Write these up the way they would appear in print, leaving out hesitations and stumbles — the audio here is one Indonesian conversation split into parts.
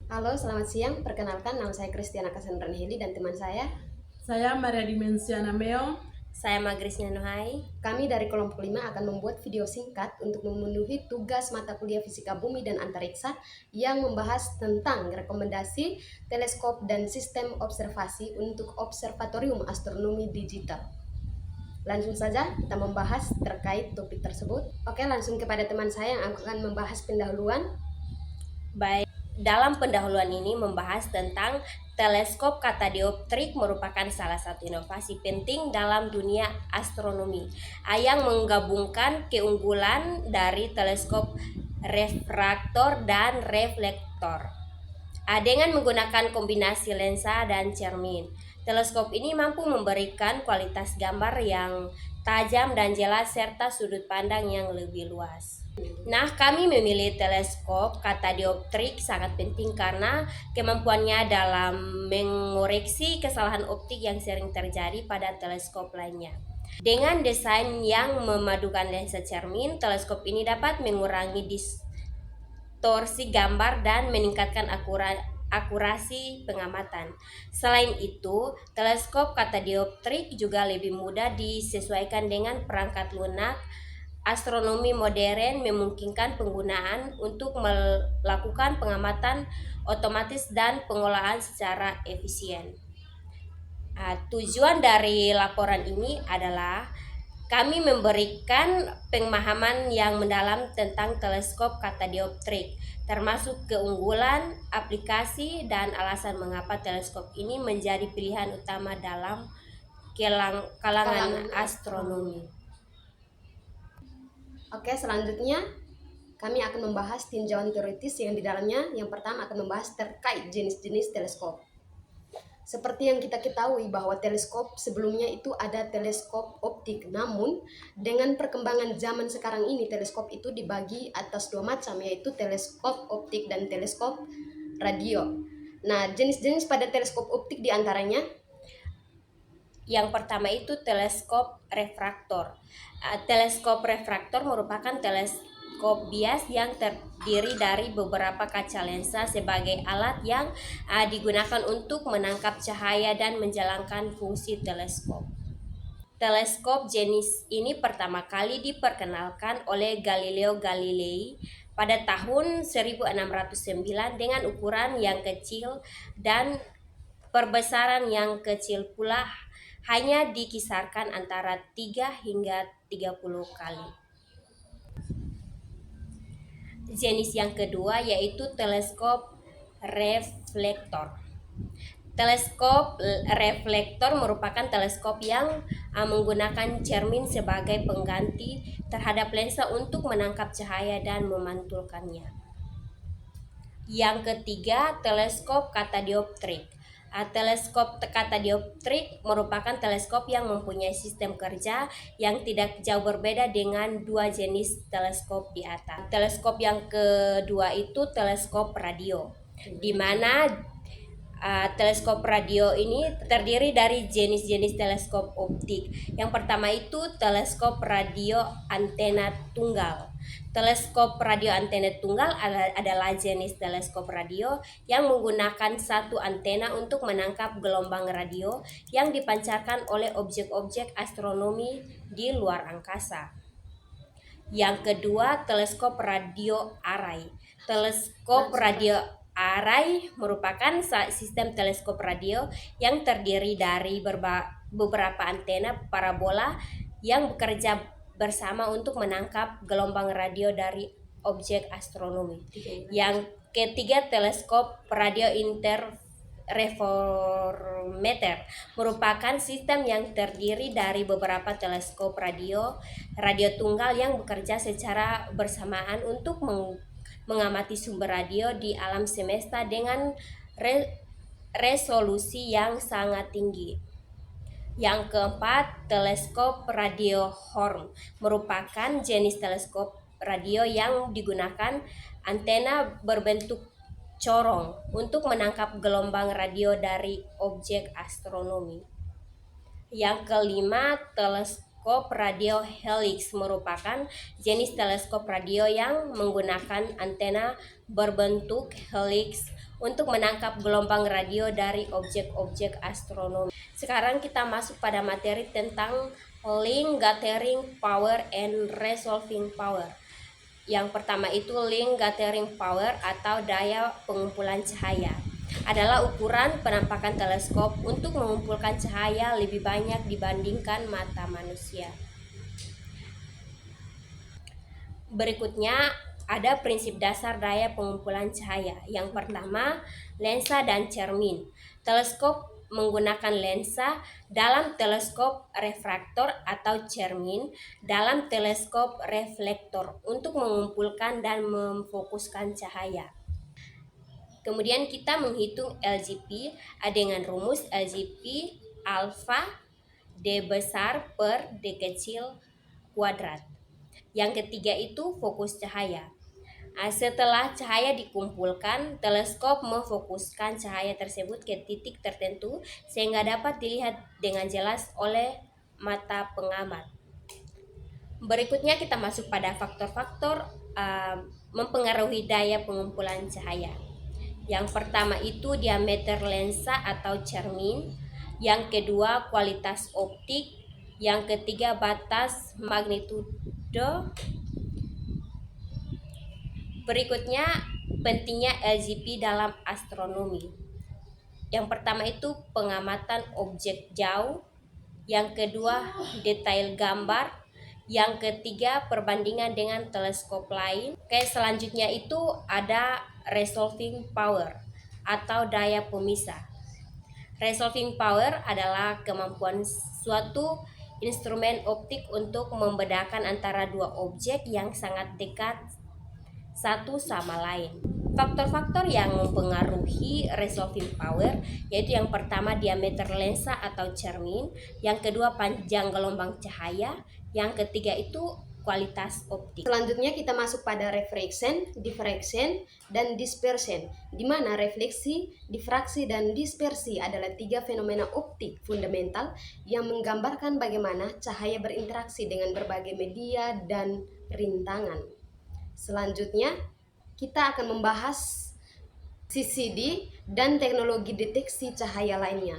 Halo, selamat siang. Perkenalkan, nama saya Christiana Cassandra Heli dan teman Saya Maria Dimensiana Meo. Saya Magrisnya Nuhai. kami dari kelompok 5 akan membuat video singkat untuk memenuhi tugas mata kuliah Fisika Bumi dan Antariksa yang membahas tentang rekomendasi teleskop dan sistem observasi untuk Observatorium Astronomi Digital. Langsung saja kita membahas terkait topik tersebut. Oke, langsung kepada teman saya yang akan membahas pendahuluan. Baik, dalam pendahuluan ini membahas tentang teleskop katadioptrik merupakan salah satu inovasi penting dalam dunia astronomi yang menggabungkan keunggulan dari teleskop refraktor dan reflektor. Dengan menggunakan kombinasi lensa dan cermin, teleskop ini mampu memberikan kualitas gambar yang tajam dan jelas serta sudut pandang yang lebih luas. Nah, kami memilih teleskop katadioptrik sangat penting karena kemampuannya dalam mengoreksi kesalahan optik yang sering terjadi pada teleskop lainnya. Dengan desain yang memadukan lensa cermin, teleskop ini dapat mengurangi distorsi gambar dan meningkatkan akurasi pengamatan. Selain itu, teleskop katadioptrik juga lebih mudah disesuaikan dengan perangkat lunak astronomi modern, memungkinkan penggunaan untuk melakukan pengamatan otomatis dan pengolahan secara efisien. Tujuan dari laporan ini adalah kami memberikan pemahaman yang mendalam tentang teleskop katadioptrik, termasuk keunggulan, aplikasi, dan alasan mengapa teleskop ini menjadi pilihan utama dalam kalangan astronomi. Oke, selanjutnya kami akan membahas tinjauan teoritis yang di dalamnya yang pertama akan membahas terkait jenis-jenis teleskop. Seperti yang kita ketahui bahwa teleskop sebelumnya itu ada teleskop optik, namun dengan perkembangan zaman sekarang ini teleskop itu dibagi atas dua macam, yaitu teleskop optik dan teleskop radio. Nah, jenis-jenis pada teleskop optik diantaranya yang pertama itu teleskop refraktor. Teleskop refraktor merupakan teleskop bias yang terdiri dari beberapa kaca lensa sebagai alat yang digunakan untuk menangkap cahaya dan menjalankan fungsi teleskop. Teleskop jenis ini pertama kali diperkenalkan oleh Galileo Galilei pada tahun 1609 dengan ukuran yang kecil dan perbesaran yang kecil pula, hanya dikisarkan antara 3 hingga 30 kali. Jenis yang kedua yaitu teleskop reflektor. Teleskop reflektor merupakan teleskop yang menggunakan cermin sebagai pengganti terhadap lensa untuk menangkap cahaya dan memantulkannya. Yang ketiga, teleskop katadioptrik. Teleskop katadioptrik merupakan teleskop yang mempunyai sistem kerja yang tidak jauh berbeda dengan dua jenis teleskop di atas. Teleskop yang kedua itu teleskop radio, di mana teleskop radio ini terdiri dari jenis-jenis teleskop optik. Yang pertama itu teleskop radio antena tunggal. Teleskop radio antena tunggal adalah jenis teleskop radio yang menggunakan satu antena untuk menangkap gelombang radio yang dipancarkan oleh objek-objek astronomi di luar angkasa. Yang kedua, teleskop radio array. Teleskop radio array merupakan sistem teleskop radio yang terdiri dari beberapa antena parabola yang bekerja bersama untuk menangkap gelombang radio dari objek astronomi. Yang ketiga, teleskop radio interferometer merupakan sistem yang terdiri dari beberapa teleskop radio tunggal yang bekerja secara bersamaan untuk mengamati sumber radio di alam semesta dengan resolusi yang sangat tinggi. Yang keempat, teleskop radio horn merupakan jenis teleskop radio yang digunakan antena berbentuk corong untuk menangkap gelombang radio dari objek astronomi. Yang kelima, teleskop radio helix merupakan jenis teleskop radio yang menggunakan antena berbentuk helix untuk menangkap gelombang radio dari objek-objek astronomi. Sekarang kita masuk pada materi tentang link gathering power and resolving power. Yang pertama itu link gathering power atau daya pengumpulan cahaya. Adalah ukuran penampakan teleskop untuk mengumpulkan cahaya lebih banyak dibandingkan mata manusia. Berikutnya ada prinsip dasar daya pengumpulan cahaya. Yang pertama, lensa dan cermin. Teleskop menggunakan lensa dalam teleskop refraktor atau cermin dalam teleskop reflektor untuk mengumpulkan dan memfokuskan cahaya. Kemudian kita menghitung LGP dengan rumus LGP alfa D besar per D kecil kuadrat. Yang ketiga itu fokus cahaya. Setelah cahaya dikumpulkan, teleskop memfokuskan cahaya tersebut ke titik tertentu sehingga dapat dilihat dengan jelas oleh mata pengamat. Berikutnya kita masuk pada faktor-faktor mempengaruhi daya pengumpulan cahaya. Yang pertama itu diameter lensa atau cermin, yang kedua kualitas optik, yang ketiga batas magnitudo. Berikutnya pentingnya LGP dalam astronomi. Yang pertama itu pengamatan objek jauh, yang kedua detail gambar, yang ketiga perbandingan dengan teleskop lain. Selanjutnya itu ada resolving power atau daya pemisah. Resolving power adalah kemampuan suatu instrumen optik untuk membedakan antara dua objek yang sangat dekat satu sama lain. Faktor-faktor yang mempengaruhi resolving power yaitu yang pertama diameter lensa atau cermin, yang kedua panjang gelombang cahaya, yang ketiga itu kualitas optik. Selanjutnya kita masuk pada refraction, diffraction, dan dispersion, di mana refleksi, difraksi, dan dispersi adalah 3 fenomena optik fundamental yang menggambarkan bagaimana cahaya berinteraksi dengan berbagai media dan rintangan. Selanjutnya kita akan membahas CCD dan teknologi deteksi cahaya lainnya.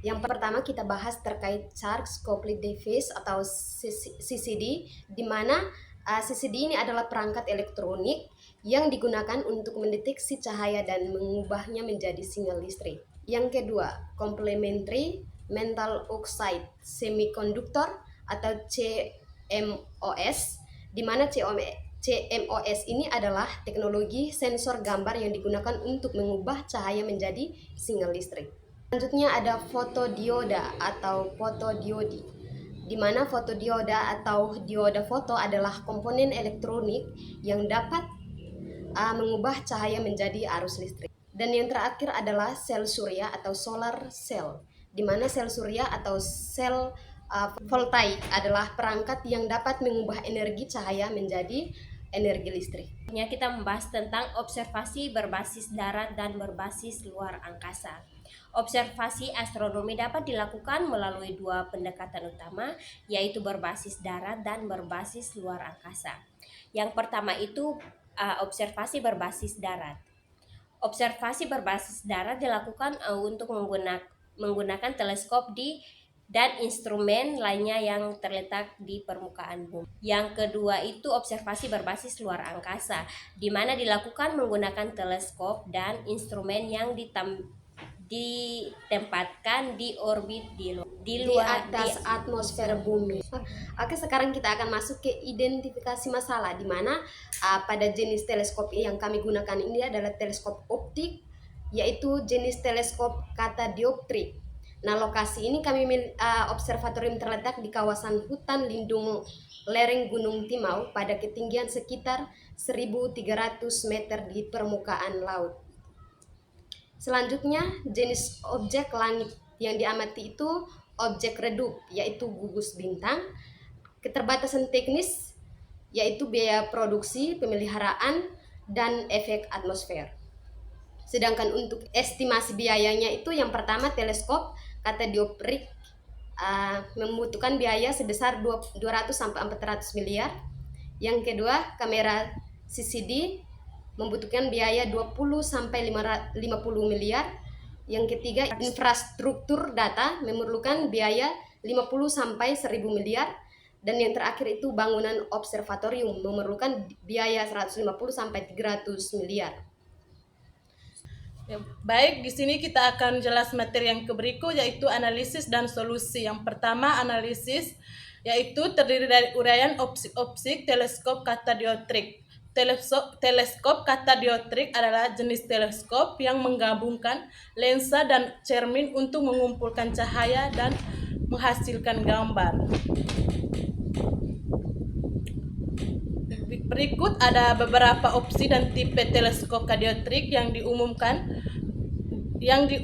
Yang pertama kita bahas terkait Charge Coupled Device atau CCD, di mana CCD ini adalah perangkat elektronik yang digunakan untuk mendeteksi cahaya dan mengubahnya menjadi sinyal listrik. Yang kedua, Complementary Metal Oxide Semiconductor atau CMOS, di mana CMOS ini adalah teknologi sensor gambar yang digunakan untuk mengubah cahaya menjadi sinyal listrik. Selanjutnya ada fotodioda atau fotodiodi, di mana fotodioda atau dioda foto adalah komponen elektronik yang dapat mengubah cahaya menjadi arus listrik. Dan yang terakhir adalah sel surya atau solar cell, di mana sel surya atau sel voltaik adalah perangkat yang dapat mengubah energi cahaya menjadi energi listrik. Kita membahas tentang observasi berbasis darat dan berbasis luar angkasa. Observasi astronomi dapat dilakukan melalui 2 pendekatan utama, yaitu berbasis darat dan berbasis luar angkasa. Yang pertama itu observasi berbasis darat. Observasi berbasis darat dilakukan untuk menggunakan teleskop dan instrumen lainnya yang terletak di permukaan bumi. Yang kedua itu observasi berbasis luar angkasa, di mana dilakukan menggunakan teleskop dan instrumen yang ditempatkan di orbit di atas atmosfer bumi. Oke, sekarang kita akan masuk ke identifikasi masalah, di mana pada jenis teleskop yang kami gunakan ini adalah teleskop optik, yaitu jenis teleskop katadioptrik. Nah, lokasi ini observatorium terletak di kawasan hutan lindung lereng Gunung Timau pada ketinggian sekitar 1.300 meter di permukaan laut. Selanjutnya, jenis objek langit yang diamati itu objek redup, yaitu gugus bintang. Keterbatasan teknis, yaitu biaya produksi, pemeliharaan, dan efek atmosfer. Sedangkan untuk estimasi biayanya itu yang pertama teleskop katadioptrik membutuhkan biaya sebesar 200 sampai 400 miliar. Yang kedua kamera CCD membutuhkan biaya 20 sampai 50 miliar. Yang ketiga, infrastruktur data memerlukan biaya 50 sampai 1000 miliar. Dan yang terakhir itu bangunan observatorium memerlukan biaya 150 sampai 300 miliar. Ya, baik, di sini kita akan jelas materi yang berikut, yaitu analisis dan solusi. Yang pertama, analisis, yaitu terdiri dari uraian optik teleskop katadioptrik. Teleskop katadioptrik adalah jenis teleskop yang menggabungkan lensa dan cermin untuk mengumpulkan cahaya dan menghasilkan gambar. Berikut ada beberapa opsi dan tipe teleskop katadioptrik yang diumumkan. Yang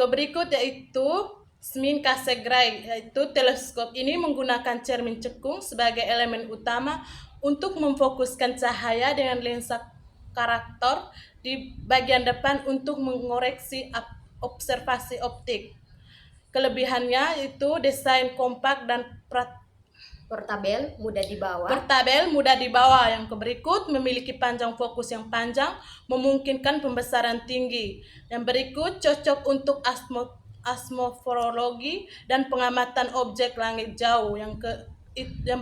berikut yaitu Smith Cassegrain, yaitu teleskop ini menggunakan cermin cekung sebagai elemen utama untuk memfokuskan cahaya dengan lensa karakter di bagian depan untuk mengoreksi observasi optik. Kelebihannya itu desain kompak dan Portabel, mudah dibawa. mudah dibawa. Yang berikut memiliki panjang fokus yang panjang, memungkinkan pembesaran tinggi. Yang berikut cocok untuk asmorfologi dan pengamatan objek langit jauh. Yang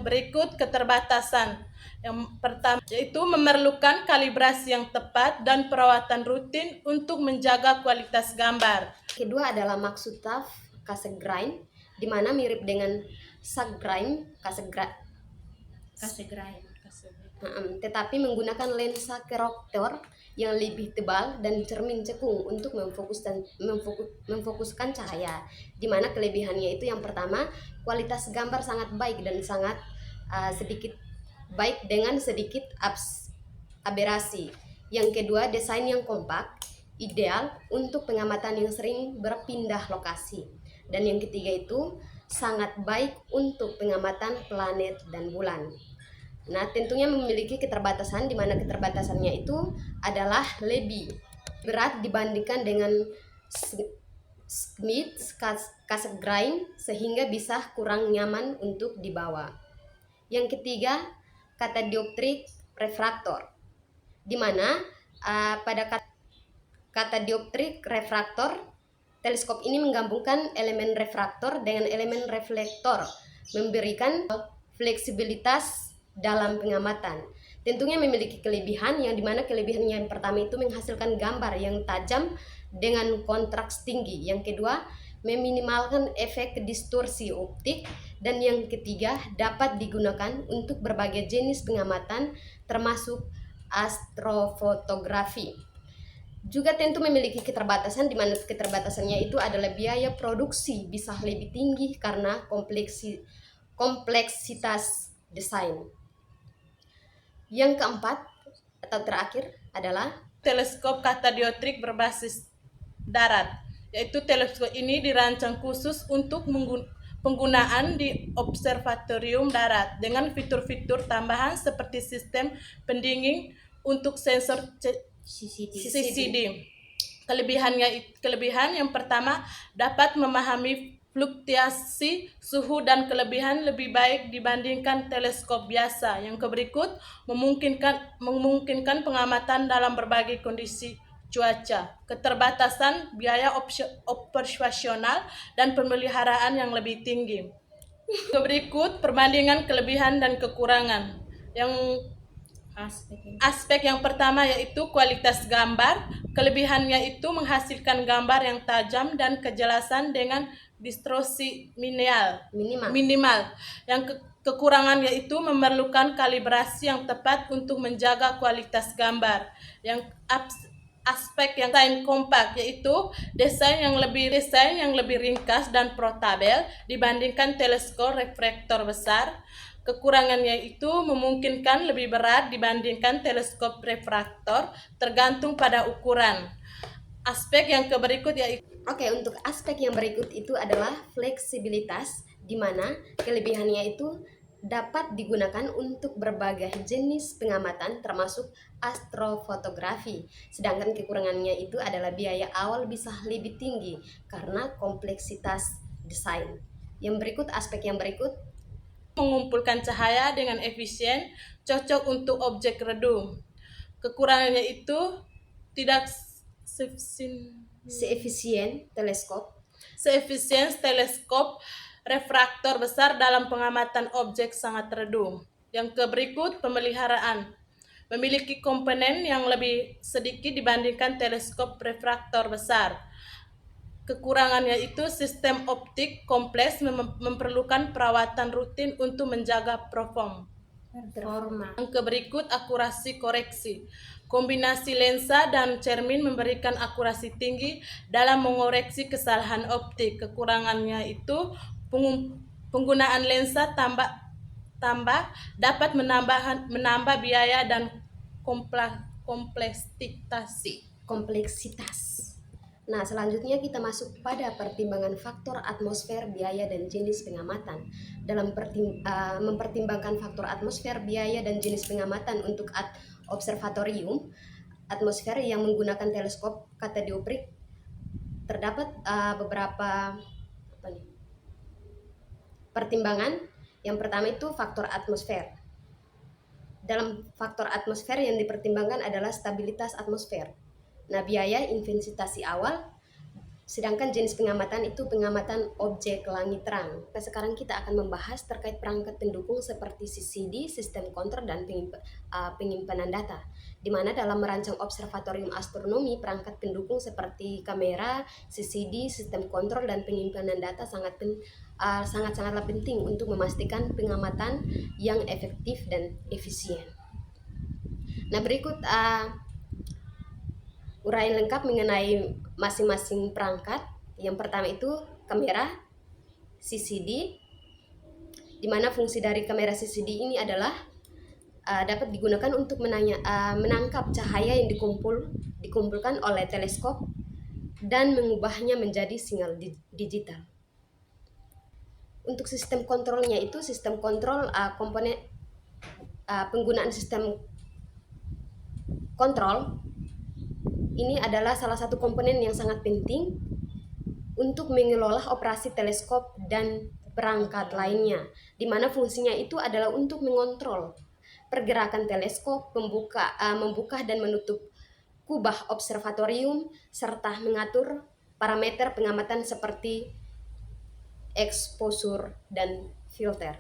berikut keterbatasan. Yang pertama yaitu memerlukan kalibrasi yang tepat dan perawatan rutin untuk menjaga kualitas gambar. Kedua adalah Maksutaf Cassegrain, di mana mirip dengan Cassegrain, tetapi menggunakan lensa keroktor yang lebih tebal dan cermin cekung untuk memfokuskan cahaya. Di mana kelebihannya itu yang pertama, kualitas gambar sangat baik dan sangat baik dengan sedikit aberasi. Yang kedua, desain yang kompak, ideal untuk pengamatan yang sering berpindah lokasi. Dan yang ketiga itu sangat baik untuk pengamatan planet dan bulan. Nah, tentunya memiliki keterbatasan, di mana keterbatasannya itu adalah lebih berat dibandingkan dengan Smith Cassegrain, sehingga bisa kurang nyaman untuk dibawa. Yang ketiga, katadioptrik refraktor, di mana pada katadioptrik refraktor teleskop ini menggabungkan elemen refraktor dengan elemen reflektor, memberikan fleksibilitas dalam pengamatan. Tentunya memiliki kelebihan, yang dimana kelebihannya yang pertama itu menghasilkan gambar yang tajam dengan kontras tinggi. Yang kedua, meminimalkan efek distorsi optik. Dan yang ketiga, dapat digunakan untuk berbagai jenis pengamatan termasuk astrofotografi. Juga tentu memiliki keterbatasan, di mana keterbatasannya itu adalah biaya produksi bisa lebih tinggi karena kompleksitas desain. Yang keempat atau terakhir adalah teleskop katadioptrik berbasis darat, yaitu teleskop ini dirancang khusus untuk penggunaan di observatorium darat dengan fitur-fitur tambahan seperti sistem pendingin untuk sensor CCD. Kelebihan yang pertama, dapat memahami fluktuasi suhu dan kelebihan lebih baik dibandingkan teleskop biasa. Yang berikut memungkinkan pengamatan dalam berbagai kondisi cuaca. Keterbatasan biaya operasional dan pemeliharaan yang lebih tinggi. Berikut perbandingan kelebihan dan kekurangan. Aspek yang pertama yaitu kualitas gambar. Kelebihannya itu menghasilkan gambar yang tajam dan kejelasan dengan distorsi minimal. Yang kekurangannya itu memerlukan kalibrasi yang tepat untuk menjaga kualitas gambar. Yang aspek yang lain kompak, yaitu desain yang lebih ringkas dan portabel dibandingkan teleskop refraktor besar. Kekurangannya itu memungkinkan lebih berat dibandingkan teleskop refraktor, tergantung pada ukuran. Aspek yang berikut yaitu untuk aspek yang berikut itu adalah fleksibilitas, di mana kelebihannya itu dapat digunakan untuk berbagai jenis pengamatan termasuk astrofotografi. Sedangkan kekurangannya itu adalah biaya awal bisa lebih tinggi karena kompleksitas desain. Aspek yang berikut mengumpulkan cahaya dengan efisien, cocok untuk objek redup. Kekurangannya itu tidak seefisien teleskop refraktor besar dalam pengamatan objek sangat redup. Yang berikut pemeliharaan. Memiliki komponen yang lebih sedikit dibandingkan teleskop refraktor besar. Kekurangannya itu sistem optik kompleks memerlukan perawatan rutin untuk menjaga performa. Yang berikut akurasi koreksi. Kombinasi lensa dan cermin memberikan akurasi tinggi dalam mengoreksi kesalahan optik. Kekurangannya itu penggunaan lensa tambah dapat menambah biaya dan kompleksitas. Nah, selanjutnya kita masuk pada pertimbangan faktor atmosfer, biaya, dan jenis pengamatan. Dalam mempertimbangkan faktor atmosfer, biaya, dan jenis pengamatan untuk observatorium atmosfer yang menggunakan teleskop katadioptrik, terdapat beberapa pertimbangan. Yang pertama itu faktor atmosfer. Dalam faktor atmosfer yang dipertimbangkan adalah stabilitas atmosfer. Nah, biaya investasi awal, sedangkan jenis pengamatan itu pengamatan objek langit terang. Nah, sekarang kita akan membahas terkait perangkat pendukung seperti CCD, sistem kontrol, dan penyimpanan data. Di mana dalam merancang observatorium astronomi, perangkat pendukung seperti kamera, CCD, sistem kontrol, dan penyimpanan data sangat-sangatlah penting untuk memastikan pengamatan yang efektif dan efisien. Nah, berikut uraian lengkap mengenai masing-masing perangkat. Yang pertama itu kamera CCD, di mana fungsi dari kamera CCD ini adalah dapat digunakan untuk menangkap cahaya yang dikumpulkan oleh teleskop dan mengubahnya menjadi sinyal digital. Untuk sistem kontrolnya itu sistem kontrol komponen penggunaan sistem kontrol ini adalah salah satu komponen yang sangat penting untuk mengelola operasi teleskop dan perangkat lainnya, di mana fungsinya itu adalah untuk mengontrol pergerakan teleskop, membuka dan menutup kubah observatorium, serta mengatur parameter pengamatan seperti exposure dan filter.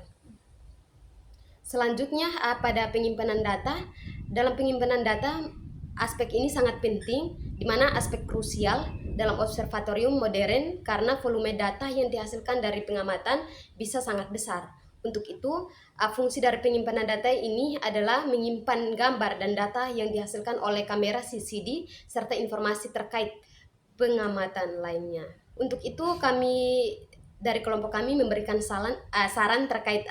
Selanjutnya pada penyimpanan data. Dalam penyimpanan data, aspek ini sangat penting, di mana aspek krusial dalam observatorium modern karena volume data yang dihasilkan dari pengamatan bisa sangat besar. Untuk itu, fungsi dari penyimpanan data ini adalah menyimpan gambar dan data yang dihasilkan oleh kamera CCD serta informasi terkait pengamatan lainnya. Untuk itu, kami dari kelompok kami memberikan saran terkait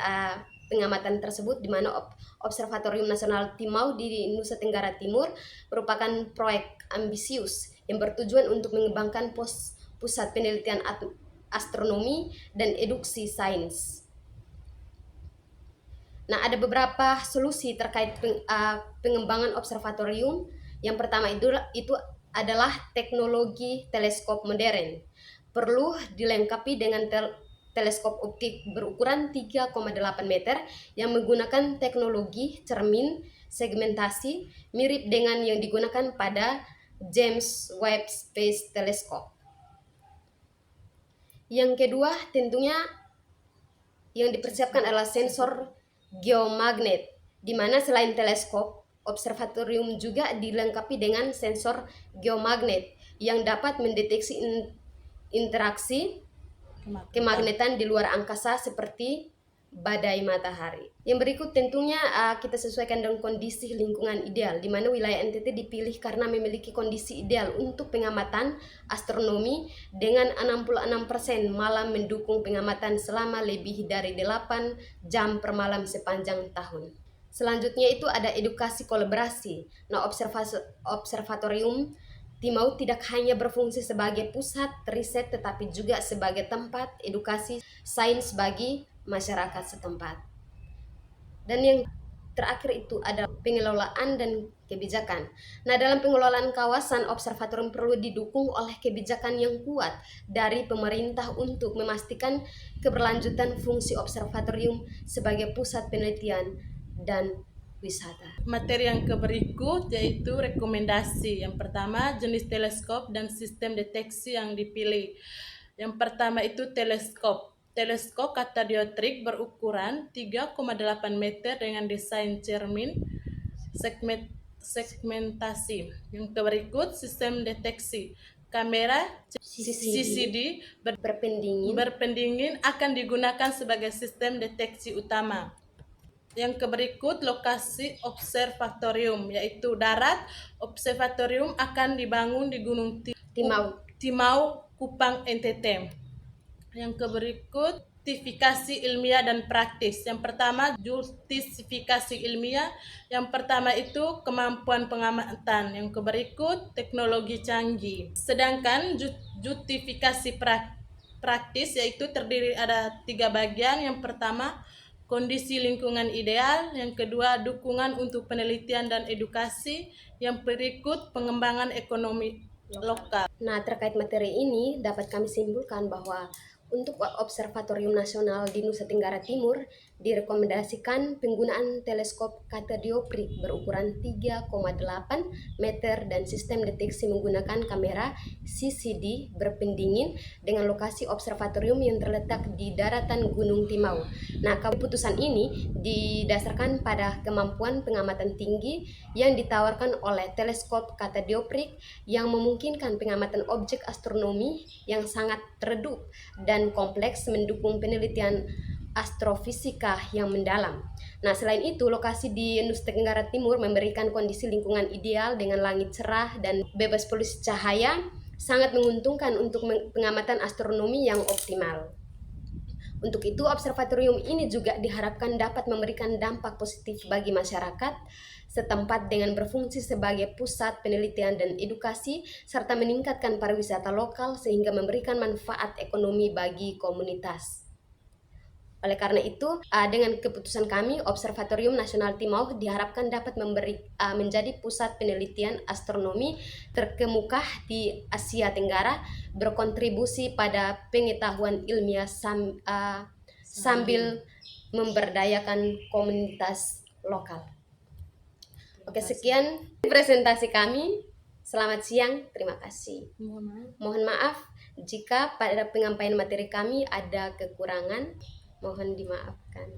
pengamatan tersebut, di mana Observatorium Nasional Timau di Nusa Tenggara Timur merupakan proyek ambisius yang bertujuan untuk mengembangkan pusat penelitian astronomi dan eduksi sains. Nah, ada beberapa solusi terkait pengembangan observatorium. Yang pertama itu adalah teknologi teleskop modern. Perlu dilengkapi dengan teleskop optik berukuran 3,8 meter yang menggunakan teknologi cermin segmentasi mirip dengan yang digunakan pada James Webb Space Telescope. Yang kedua, tentunya yang dipersiapkan adalah sensor geomagnet, di mana selain teleskop, observatorium juga dilengkapi dengan sensor geomagnet yang dapat mendeteksi interaksi kemagnetan di luar angkasa seperti badai matahari. Yang berikut tentunya kita sesuaikan dengan kondisi lingkungan ideal, di mana wilayah NTT dipilih karena memiliki kondisi ideal untuk pengamatan astronomi dengan 66% malam mendukung pengamatan selama lebih dari 8 jam per malam sepanjang tahun. Selanjutnya itu ada edukasi kolaborasi. Nah, observatorium Timau tidak hanya berfungsi sebagai pusat riset, tetapi juga sebagai tempat edukasi sains bagi masyarakat setempat. Dan yang terakhir itu ada pengelolaan dan kebijakan. Nah, dalam pengelolaan kawasan, observatorium perlu didukung oleh kebijakan yang kuat dari pemerintah untuk memastikan keberlanjutan fungsi observatorium sebagai pusat penelitian dan wisata. Materi yang berikut yaitu rekomendasi. Yang pertama, jenis teleskop dan sistem deteksi yang dipilih. Yang pertama itu teleskop. Teleskop katadioptrik berukuran 3,8 meter dengan desain cermin segmentasi. Yang berikut sistem deteksi. Kamera CCD berpendingin akan digunakan sebagai sistem deteksi utama. Yang berikut lokasi observatorium, yaitu darat. Observatorium akan dibangun di Gunung Timau, Kupang, NTT. Yang berikut justifikasi ilmiah dan praktis. Yang pertama, justifikasi ilmiah. Yang pertama itu kemampuan pengamatan. Yang berikut teknologi canggih. Sedangkan justifikasi praktis yaitu terdiri ada 3 bagian. Yang pertama, kondisi lingkungan ideal. Yang kedua, dukungan untuk penelitian dan edukasi. Yang berikut, pengembangan ekonomi lokal. Nah, terkait materi ini dapat kami simpulkan bahwa untuk Observatorium Nasional di Nusa Tenggara Timur direkomendasikan penggunaan teleskop katadioptrik berukuran 3,8 meter dan sistem deteksi menggunakan kamera CCD berpendingin dengan lokasi observatorium yang terletak di daratan Gunung Timau. Nah, keputusan ini didasarkan pada kemampuan pengamatan tinggi yang ditawarkan oleh teleskop katadioptrik yang memungkinkan pengamatan objek astronomi yang sangat redup dan kompleks mendukung penelitian astrofisika yang mendalam. Nah, selain itu, lokasi di Nusa Tenggara Timur memberikan kondisi lingkungan ideal dengan langit cerah dan bebas polusi cahaya, sangat menguntungkan untuk pengamatan astronomi yang optimal. Untuk itu, observatorium ini juga diharapkan dapat memberikan dampak positif bagi masyarakat setempat dengan berfungsi sebagai pusat penelitian dan edukasi, serta meningkatkan pariwisata lokal sehingga memberikan manfaat ekonomi bagi komunitas. Oleh karena itu, dengan keputusan kami, Observatorium Nasional Timau diharapkan dapat menjadi pusat penelitian astronomi terkemuka di Asia Tenggara, berkontribusi pada pengetahuan ilmiah sambil memberdayakan komunitas lokal. Oke, sekian presentasi kami. Selamat siang, terima kasih. Mohon maaf jika pada penyampaian materi kami ada kekurangan. Mohon dimaafkan.